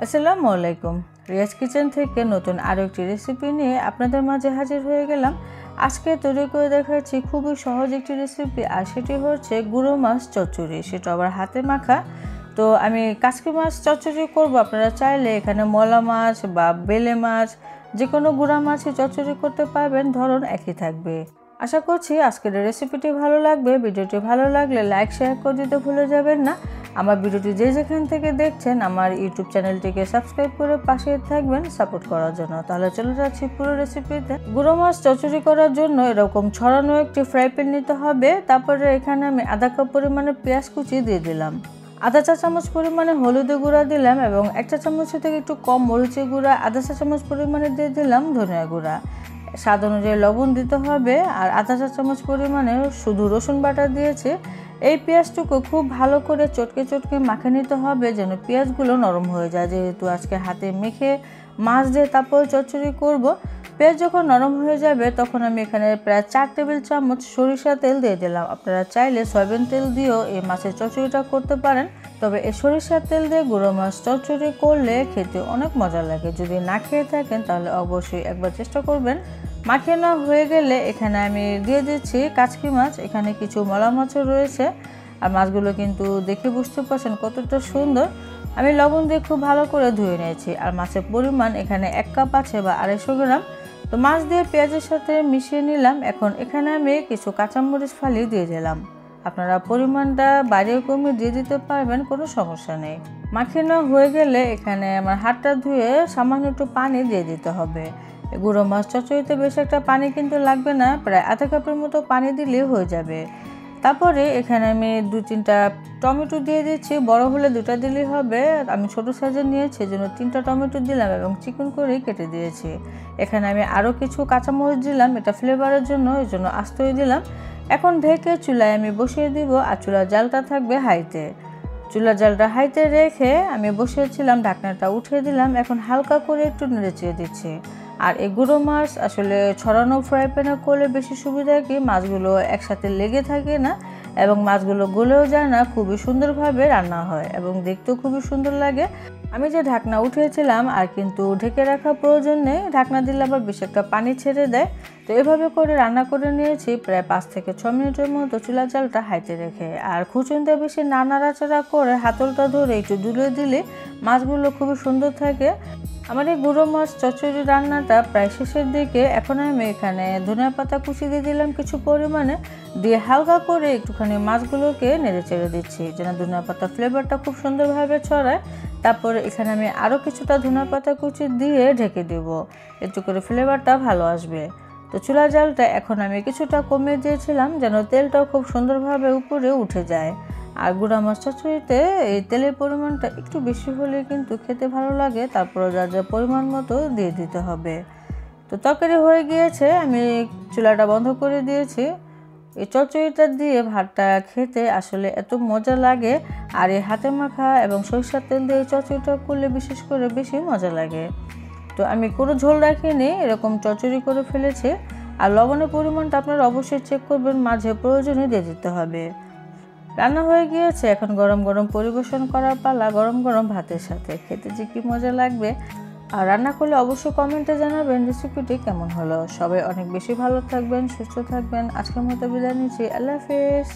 আসসালামু আলাইকুম। রিয়াজ কিচেন থেকে নতুন আরও একটি রেসিপি নিয়ে আপনাদের মাঝে হাজির হয়ে গেলাম। আজকে তৈরি করে দেখাচ্ছি খুবই সহজ একটি রেসিপি, আর সেটি হচ্ছে গুঁড়ো মাছ চচ্চড়ি, সেটা আবার হাতে মাখা। তো আমি কাচকি মাছ চচ্চড়ি করব। আপনারা চাইলে এখানে মলা মাছ বা বেলে মাছ, যে কোনো গুঁড়া মাছই চচ্চড়ি করতে পারবেন, ধরন একই থাকবে। আশা করছি আজকের রেসিপিটি ভালো লাগবে। ভিডিওটি ভালো লাগলে লাইক শেয়ার করে দিতে ভুলে যাবেন না। আমার ভিডিওটি যে যেখান থেকে দেখছেন আমার ইউটিউব চ্যানেলটিকে সাবস্ক্রাইব করে পাশে থাকবেন সাপোর্ট করার জন্য। তাহলে চলে যাচ্ছি পুরো রেসিপিতে। গুঁড়ো মাছ চচ্চড়ি করার জন্য এরকম ছড়ানো একটি ফ্রাই প্যান নিতে হবে। তারপরে এখানে আমি আধা কাপ পরিমাণে পেঁয়াজ কুচি দিয়ে দিলাম, আধা চা চামচ পরিমাণে হলুদের গুঁড়া দিলাম এবং 1 চা চামচের থেকে একটু কম মরিচের গুঁড়া, আধা চা চামচ পরিমাণে দিয়ে দিলাম ধনিয়া গুঁড়া, স্বাদ অনুযায়ী লবণ দিতে হবে, আর আধা চা চামচ পরিমাণে শুধু রসুন বাটা দিয়েছে। এই পেঁয়াজটুকু খুব ভালো করে চটকে চটকে মাখে নিতে হবে, যেন পেঁয়াজগুলো নরম হয়ে যায়, যেহেতু আজকে হাতে মেখে মাছ দিয়ে তারপর চচ্চড়ি করব। পেঁয়াজ যখন নরম হয়ে যাবে তখন আমি এখানে প্রায় 4 টেবিল চামচ সরিষা তেল দিয়ে দিলাম। আপনারা চাইলে সয়াবিন তেল দিয়েও এই মাছের চচ্চড়িটা করতে পারেন, তবে এই সরিষার তেল দিয়ে গুঁড়ো মাছ চচ্চড়ি করলে খেতে অনেক মজা লাগে। যদি না খেয়ে থাকেন তাহলে অবশ্যই একবার চেষ্টা করবেন। মাখিয়ে নেওয়া হয়ে গেলে এখানে আমি দিয়ে দিচ্ছি কাচকি মাছ। এখানে কিছু মলা মাছও রয়েছে, আর মাছগুলো কিন্তু দেখে বুঝতে পারছেন কতটা সুন্দর। আমি লবণ দিয়ে খুব ভালো করে ধুয়ে নিয়েছি, আর মাছের পরিমাণ এখানে 1 কাপ আছে বা 250 গ্রাম। তো মাছ দিয়ে পেঁয়াজের সাথে মিশিয়ে নিলাম। এখন এখানে আমি কিছু কাঁচামরিচ ফালি দিয়ে দিলাম। আপনারা পরিমাণটা বাড়িয়ে কমিয়ে দিয়ে দিতে পারবেন, কোনো সমস্যা নেই। মাখিয়ে নেওয়া হয়ে গেলে এখানে আমার হাতটা ধুয়ে সামান্য একটু পানি দিয়ে দিতে হবে। গুঁড়ো মাছ চচ্চড়িতে বেশি একটা পানি কিন্তু লাগবে না, প্রায় আধা কাপের মতো পানি দিলেই হয়ে যাবে। তারপরে এখানে আমি 2-3টা টমেটো দিয়ে দিচ্ছি, বড় হলে 2টা দিলেই হবে। আমি ছোটো সাইজের নিয়েছি, জন্য 3টা টমেটো দিলাম এবং চিকন করে কেটে দিয়েছি। এখানে আমি আরও কিছু কাঁচামরিচ দিলাম, এটা ফ্লেভারের জন্য, এই জন্য আস্তই দিলাম। এখন ঢেকে চুলায় আমি বসিয়ে দিব, আর চুলার জালটা থাকবে হাইতে। চুলার জালটা হাইতে রেখে আমি বসিয়েছিলাম, ঢাকনাটা উঠিয়ে দিলাম। এখন হালকা করে একটু নেড়ে চেড়ে দিচ্ছি। আর এই গুঁড়ো মাছ আসলে ছড়ানো ফ্রাই প্যানে করলে বেশি সুবিধা কি, মাছগুলো একসাথে লেগে থাকে না এবং মাছগুলো গলেও যায় না, খুবই সুন্দরভাবে রান্না হয় এবং দেখতেও খুবই সুন্দর লাগে। আমি যে ঢাকনা উঠিয়েছিলাম আর কিন্তু ঢেকে রাখা প্রয়োজন নেই, ঢাকনা দিলে আবার বেশি একটা পানি ছেড়ে দেয়। তো এভাবে করে রান্না করে নিয়েছি প্রায় 5 থেকে 6 মিনিটের মতো চুলার জালটা হাইতে রেখে। আর খুচুনতে বেশি নাড়াচাড়া করে হাতলটা ধরে একটু দুলে দিলে মাছগুলো খুবই সুন্দর থাকে। আমার এই গুঁড়ো মাছ চচ্চড়ি রান্নাটা প্রায় শেষের দিকে। এখন আমি এখানে ধনিয়া পাতা কুচি দিয়ে দিলাম কিছু পরিমাণে, দিয়ে হালকা করে একটুখানি মাছগুলোকে নেড়ে চেড়ে দিচ্ছি, যেন ধনিয়া পাতা ফ্লেভারটা খুব সুন্দরভাবে ছড়ায়। তারপরে এখানে আমি আরও কিছুটা ধনিয়া পাতা কুচি দিয়ে ঢেকে দেব, একটু করে ফ্লেভারটা ভালো আসবে। তো চুলার জালটা এখন আমি কিছুটা কমিয়ে দিয়েছিলাম, যেন তেলটাও খুব সুন্দরভাবে উপরে উঠে যায়। আর গুঁড়া মাছ চচ্চড়িতে এই তেলের পরিমাণটা একটু বেশি হলে কিন্তু খেতে ভালো লাগে। তারপরে যার যা পরিমাণ মতো দিয়ে দিতে হবে। তো তরকারি হয়ে গিয়েছে, আমি চুলাটা বন্ধ করে দিয়েছি। এই চচ্চড়িটা দিয়ে ভাতটা খেতে আসলে এত মজা লাগে, আর এই হাতে মাখা এবং সরিষার তেল দিয়ে এই চচ্চড়িটা করলে বিশেষ করে বেশি মজা লাগে। তো আমি কোনো ঝোল রাখিনি, এরকম চচ্চড়ি করে ফেলেছি। আর লবণের পরিমাণটা আপনারা অবশ্যই চেক করবেন, মাঝে প্রয়োজনে দিয়ে দিতে হবে। রান্না হয়ে গিয়েছে, এখন গরম গরম পরিবেশন করার পালা, গরম গরম ভাতের সাথে। খেতে যে কি মজা লাগবে। আর রান্না করলে অবশ্যই কমেন্টে জানাবেন রেসিপিটি কেমন হলো। সবাই অনেক বেশি ভালো থাকবেন, সুস্থ থাকবেন। আজকের মতো বিদায় নিচ্ছি, আল্লাহ হাফেজ।